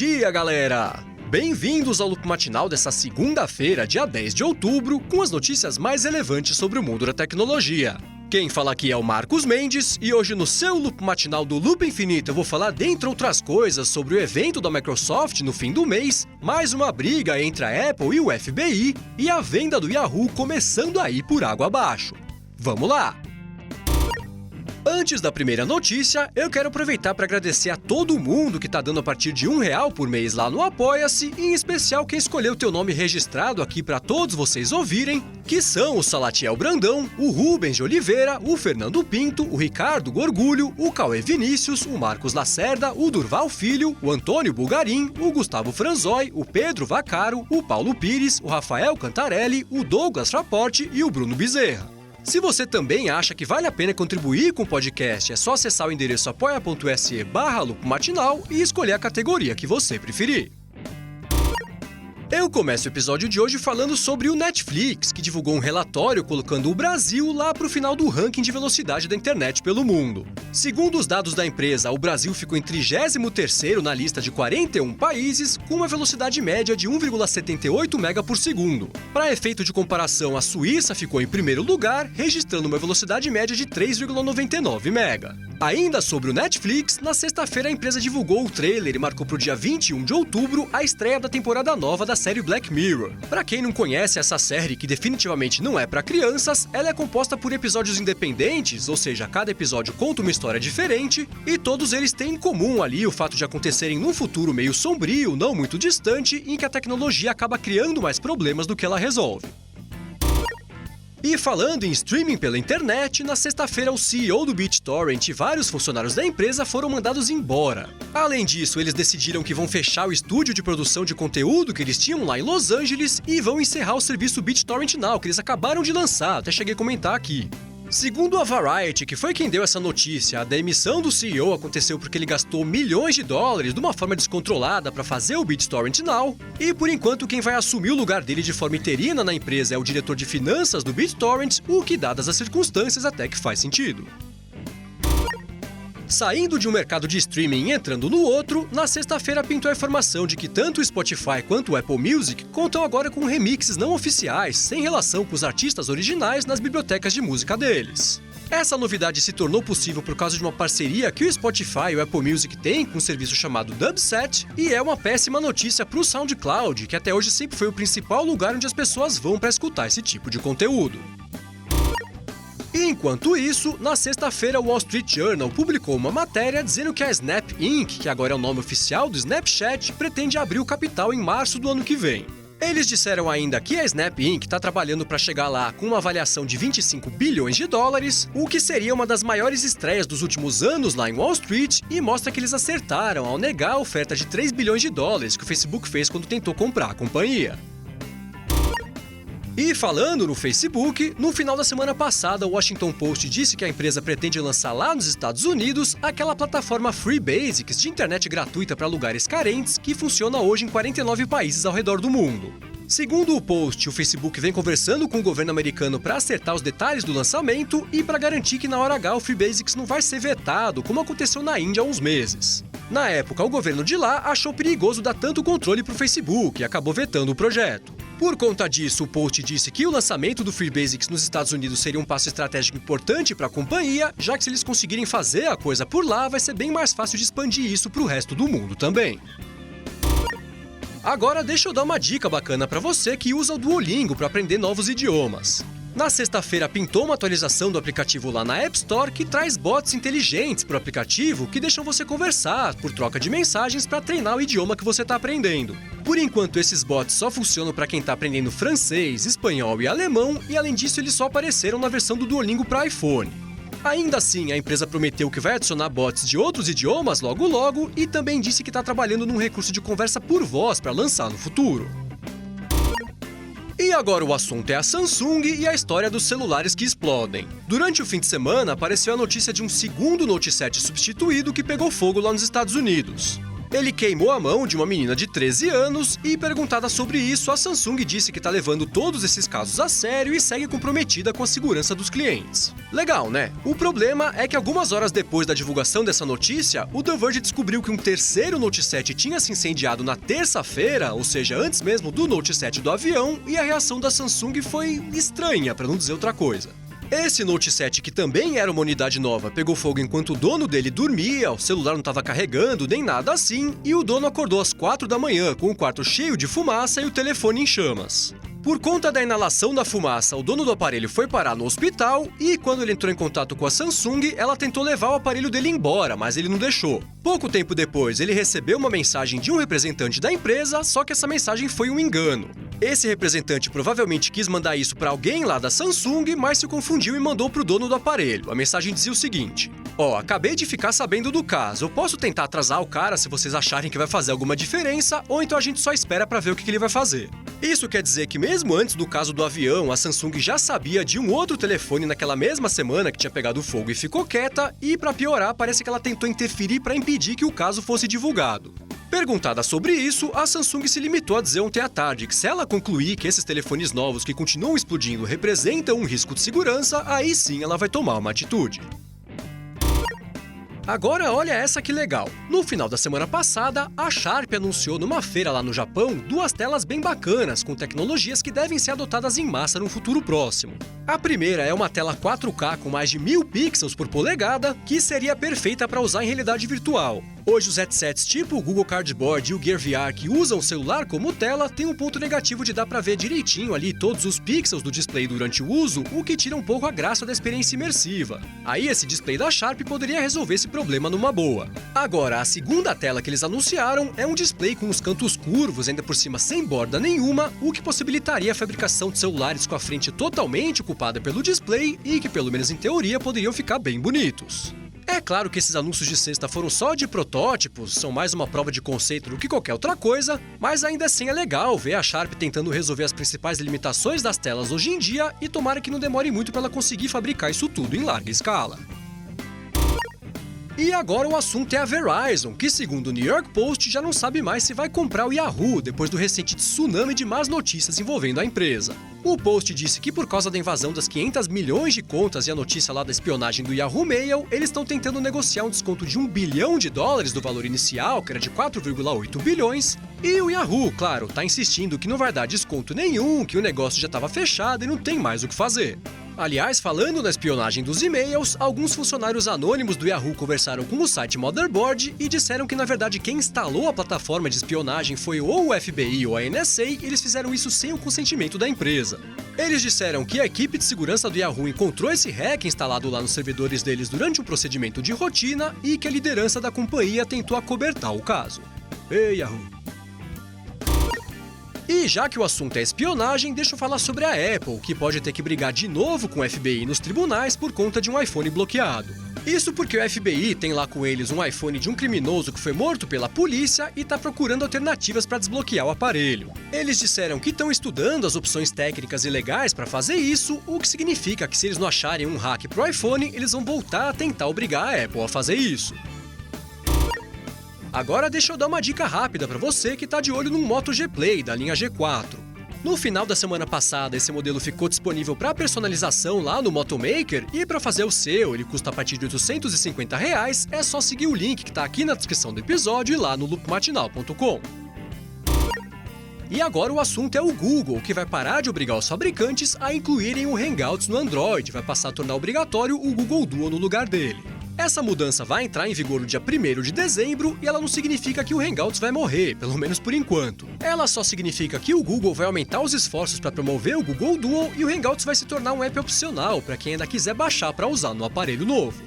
dia, galera! Bem-vindos ao Loop Matinal dessa segunda-feira, dia 10 de outubro, com as notícias mais relevantes sobre o mundo da tecnologia. Quem fala aqui é o Marcos Mendes, e hoje no seu Loop Matinal do Loop Infinito eu vou falar, dentre outras coisas, sobre o evento da Microsoft no fim do mês, mais uma briga entre a Apple e o FBI, e a venda do Yahoo começando a ir por água abaixo. Vamos lá! Antes da primeira notícia, eu quero aproveitar para agradecer a todo mundo que está dando a partir de R$1 por mês lá no Apoia-se, e em especial quem escolheu o teu nome registrado aqui para todos vocês ouvirem, que são o Salatiel Brandão, o Rubens de Oliveira, o Fernando Pinto, o Ricardo Gorgulho, o Cauê Vinícius, o Marcos Lacerda, o Durval Filho, o Antônio Bulgarim, o Gustavo Franzói, o Pedro Vacaro, o Paulo Pires, o Rafael Cantarelli, o Douglas Raporte e o Bruno Bezerra. Se você também acha que vale a pena contribuir com o podcast, é só acessar o endereço apoia.se/loopmatinal e escolher a categoria que você preferir. Eu começo o episódio de hoje falando sobre o Netflix, que divulgou um relatório colocando o Brasil lá para o final do ranking de velocidade da internet pelo mundo. Segundo os dados da empresa, o Brasil ficou em 33º na lista de 41 países, com uma velocidade média de 1,78 MB por segundo. Para efeito de comparação, a Suíça ficou em primeiro lugar, registrando uma velocidade média de 3,99 MB. Ainda sobre o Netflix, na sexta-feira a empresa divulgou o trailer e marcou para o dia 21 de outubro a estreia da temporada nova da série Black Mirror. Para quem não conhece essa série, que definitivamente não é para crianças, ela é composta por episódios independentes, ou seja, cada episódio conta uma história diferente, e todos eles têm em comum ali o fato de acontecerem num futuro meio sombrio, não muito distante, em que a tecnologia acaba criando mais problemas do que ela resolve. E falando em streaming pela internet, na sexta-feira o CEO do BitTorrent e vários funcionários da empresa foram mandados embora. Além disso, eles decidiram que vão fechar o estúdio de produção de conteúdo que eles tinham lá em Los Angeles e vão encerrar o serviço BitTorrent Now, que eles acabaram de lançar, até cheguei a comentar aqui. Segundo a Variety, que foi quem deu essa notícia, a demissão do CEO aconteceu porque ele gastou milhões de dólares de uma forma descontrolada para fazer o BitTorrent Now, e por enquanto quem vai assumir o lugar dele de forma interina na empresa é o diretor de finanças do BitTorrent, o que, dadas as circunstâncias, até que faz sentido. Saindo de um mercado de streaming e entrando no outro, na sexta-feira pintou a informação de que tanto o Spotify quanto o Apple Music contam agora com remixes não oficiais, sem relação com os artistas originais nas bibliotecas de música deles. Essa novidade se tornou possível por causa de uma parceria que o Spotify e o Apple Music têm com um serviço chamado Dubset, e é uma péssima notícia para o SoundCloud, que até hoje sempre foi o principal lugar onde as pessoas vão para escutar esse tipo de conteúdo. E enquanto isso, na sexta-feira o Wall Street Journal publicou uma matéria dizendo que a Snap Inc., que agora é o nome oficial do Snapchat, pretende abrir o capital em março do ano que vem. Eles disseram ainda que a Snap Inc. está trabalhando para chegar lá com uma avaliação de 25 bilhões de dólares, o que seria uma das maiores estreias dos últimos anos lá em Wall Street, e mostra que eles acertaram ao negar a oferta de 3 bilhões de dólares que o Facebook fez quando tentou comprar a companhia. E falando no Facebook, no final da semana passada, o Washington Post disse que a empresa pretende lançar lá nos Estados Unidos aquela plataforma Free Basics de internet gratuita para lugares carentes que funciona hoje em 49 países ao redor do mundo. Segundo o post, o Facebook vem conversando com o governo americano para acertar os detalhes do lançamento e para garantir que na hora H o Free Basics não vai ser vetado, como aconteceu na Índia há uns meses. Na época, o governo de lá achou perigoso dar tanto controle para o Facebook e acabou vetando o projeto. Por conta disso, o post disse que o lançamento do Free Basics nos Estados Unidos seria um passo estratégico importante para a companhia, já que se eles conseguirem fazer a coisa por lá, vai ser bem mais fácil de expandir isso para o resto do mundo também. Agora deixa eu dar uma dica bacana para você que usa o Duolingo para aprender novos idiomas. Na sexta-feira pintou uma atualização do aplicativo lá na App Store que traz bots inteligentes para o aplicativo que deixam você conversar por troca de mensagens para treinar o idioma que você está aprendendo. Por enquanto, esses bots só funcionam para quem está aprendendo francês, espanhol e alemão, e além disso eles só apareceram na versão do Duolingo para iPhone. Ainda assim, a empresa prometeu que vai adicionar bots de outros idiomas logo e também disse que está trabalhando num recurso de conversa por voz para lançar no futuro. E agora o assunto é a Samsung e a história dos celulares que explodem. Durante o fim de semana, apareceu a notícia de um segundo Note 7 substituído que pegou fogo lá nos Estados Unidos. Ele queimou a mão de uma menina de 13 anos e, perguntada sobre isso, a Samsung disse que está levando todos esses casos a sério e segue comprometida com a segurança dos clientes. Legal, né? O problema é que algumas horas depois da divulgação dessa notícia, o The Verge descobriu que um terceiro Note 7 tinha se incendiado na terça-feira, ou seja, antes mesmo do Note 7 do avião, e a reação da Samsung foi estranha, para não dizer outra coisa. Esse Note 7, que também era uma unidade nova, pegou fogo enquanto o dono dele dormia, o celular não estava carregando, nem nada assim, e o dono acordou às 4 da manhã, com o quarto cheio de fumaça e o telefone em chamas. Por conta da inalação da fumaça, o dono do aparelho foi parar no hospital e, quando ele entrou em contato com a Samsung, ela tentou levar o aparelho dele embora, mas ele não deixou. Pouco tempo depois, ele recebeu uma mensagem de um representante da empresa, só que essa mensagem foi um engano. Esse representante provavelmente quis mandar isso para alguém lá da Samsung, mas se confundiu e mandou para o dono do aparelho. A mensagem dizia o seguinte: acabei de ficar sabendo do caso, eu posso tentar atrasar o cara se vocês acharem que vai fazer alguma diferença, ou então a gente só espera para ver o que ele vai fazer. Isso quer dizer que mesmo antes do caso do avião, a Samsung já sabia de um outro telefone naquela mesma semana que tinha pegado fogo e ficou quieta, e para piorar, parece que ela tentou interferir para impedir que o caso fosse divulgado. Perguntada sobre isso, a Samsung se limitou a dizer ontem à tarde que se ela concluir que esses telefones novos que continuam explodindo representam um risco de segurança, aí sim ela vai tomar uma atitude. Agora olha essa que legal. No final da semana passada, a Sharp anunciou numa feira lá no Japão 2 telas bem bacanas com tecnologias que devem ser adotadas em massa no futuro próximo. A primeira é uma tela 4K com mais de 1000 pixels por polegada, que seria perfeita para usar em realidade virtual. Hoje os headsets tipo o Google Cardboard e o Gear VR que usam o celular como tela têm um ponto negativo de dar para ver direitinho ali todos os pixels do display durante o uso, o que tira um pouco a graça da experiência imersiva. Aí esse display da Sharp poderia resolver esse problema numa boa. Agora, a segunda tela que eles anunciaram é um display com os cantos curvos, ainda por cima sem borda nenhuma, o que possibilitaria a fabricação de celulares com a frente totalmente ocupada pelo display e que, pelo menos em teoria, poderiam ficar bem bonitos. É claro que esses anúncios de sexta foram só de protótipos, são mais uma prova de conceito do que qualquer outra coisa, mas ainda assim é legal ver a Sharp tentando resolver as principais limitações das telas hoje em dia e tomara que não demore muito para ela conseguir fabricar isso tudo em larga escala. E agora o assunto é a Verizon, que segundo o New York Post já não sabe mais se vai comprar o Yahoo depois do recente tsunami de más notícias envolvendo a empresa. O Post disse que por causa da invasão das 500 milhões de contas e a notícia lá da espionagem do Yahoo Mail, eles estão tentando negociar um desconto de $1 bilhão do valor inicial, que era de 4,8 bilhões, e o Yahoo, claro, tá insistindo que não vai dar desconto nenhum, que o negócio já estava fechado e não tem mais o que fazer. Aliás, falando na espionagem dos e-mails, alguns funcionários anônimos do Yahoo conversaram com o site Motherboard e disseram que, na verdade, quem instalou a plataforma de espionagem foi ou o FBI ou a NSA e eles fizeram isso sem o consentimento da empresa. Eles disseram que a equipe de segurança do Yahoo encontrou esse hack instalado lá nos servidores deles durante um procedimento de rotina e que a liderança da companhia tentou acobertar o caso. Ei, Yahoo! E já que o assunto é espionagem, deixa eu falar sobre a Apple, que pode ter que brigar de novo com o FBI nos tribunais por conta de um iPhone bloqueado. Isso porque o FBI tem lá com eles um iPhone de um criminoso que foi morto pela polícia e está procurando alternativas para desbloquear o aparelho. Eles disseram que estão estudando as opções técnicas e legais para fazer isso, o que significa que se eles não acharem um hack pro iPhone, eles vão voltar a tentar obrigar a Apple a fazer isso. Agora deixa eu dar uma dica rápida para você que está de olho num Moto G Play da linha G4. No final da semana passada, esse modelo ficou disponível para personalização lá no Motomaker e para fazer o seu, ele custa a partir de R$850, é só seguir o link que está aqui na descrição do episódio e lá no loopmatinal.com. E agora o assunto é o Google, que vai parar de obrigar os fabricantes a incluírem o Hangouts no Android, vai passar a tornar obrigatório o Google Duo no lugar dele. Essa mudança vai entrar em vigor no dia 1º de dezembro e ela não significa que o Hangouts vai morrer, pelo menos por enquanto. Ela só significa que o Google vai aumentar os esforços para promover o Google Duo e o Hangouts vai se tornar um app opcional para quem ainda quiser baixar para usar no aparelho novo.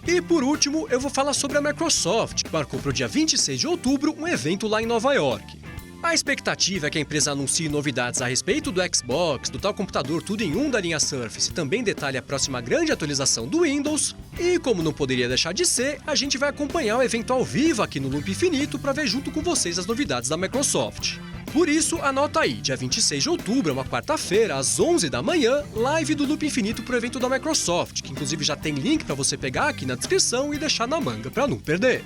E por último, eu vou falar sobre a Microsoft, que marcou para o dia 26 de outubro um evento lá em Nova York. A expectativa é que a empresa anuncie novidades a respeito do Xbox, do tal computador tudo em um da linha Surface e também detalhe a próxima grande atualização do Windows. E como não poderia deixar de ser, a gente vai acompanhar o evento ao vivo aqui no Loop Infinito para ver junto com vocês as novidades da Microsoft. Por isso, anota aí, dia 26 de outubro, é uma quarta-feira, às 11 da manhã, live do Loop Infinito pro evento da Microsoft, que inclusive já tem link para você pegar aqui na descrição e deixar na manga para não perder.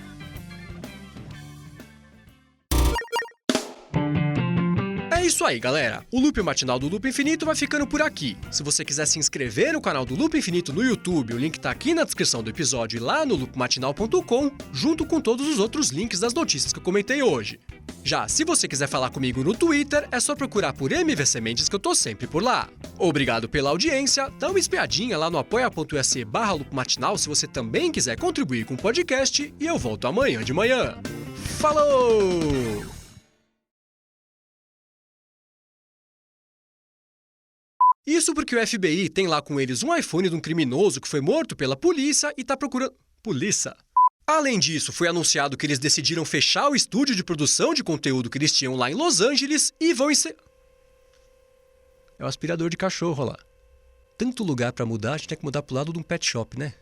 isso aí, galera. O Loop Matinal do Loop Infinito vai ficando por aqui. Se você quiser se inscrever no canal do Loop Infinito no YouTube, o link tá aqui na descrição do episódio e lá no loopmatinal.com, junto com todos os outros links das notícias que eu comentei hoje. Já, se você quiser falar comigo no Twitter, é só procurar por MVC Mendes que eu tô sempre por lá. Obrigado pela audiência, dá uma espiadinha lá no apoia.se/loopmatinal se você também quiser contribuir com o podcast e eu volto amanhã de manhã. Falou! Isso porque o FBI tem lá com eles um iPhone de um criminoso que foi morto pela polícia e tá procurando... Polícia? Além disso, foi anunciado que eles decidiram fechar o estúdio de produção de conteúdo que eles tinham lá em Los Angeles e vão É o aspirador de cachorro lá. Tanto lugar pra mudar, a gente tem que mudar pro lado de um pet shop, né?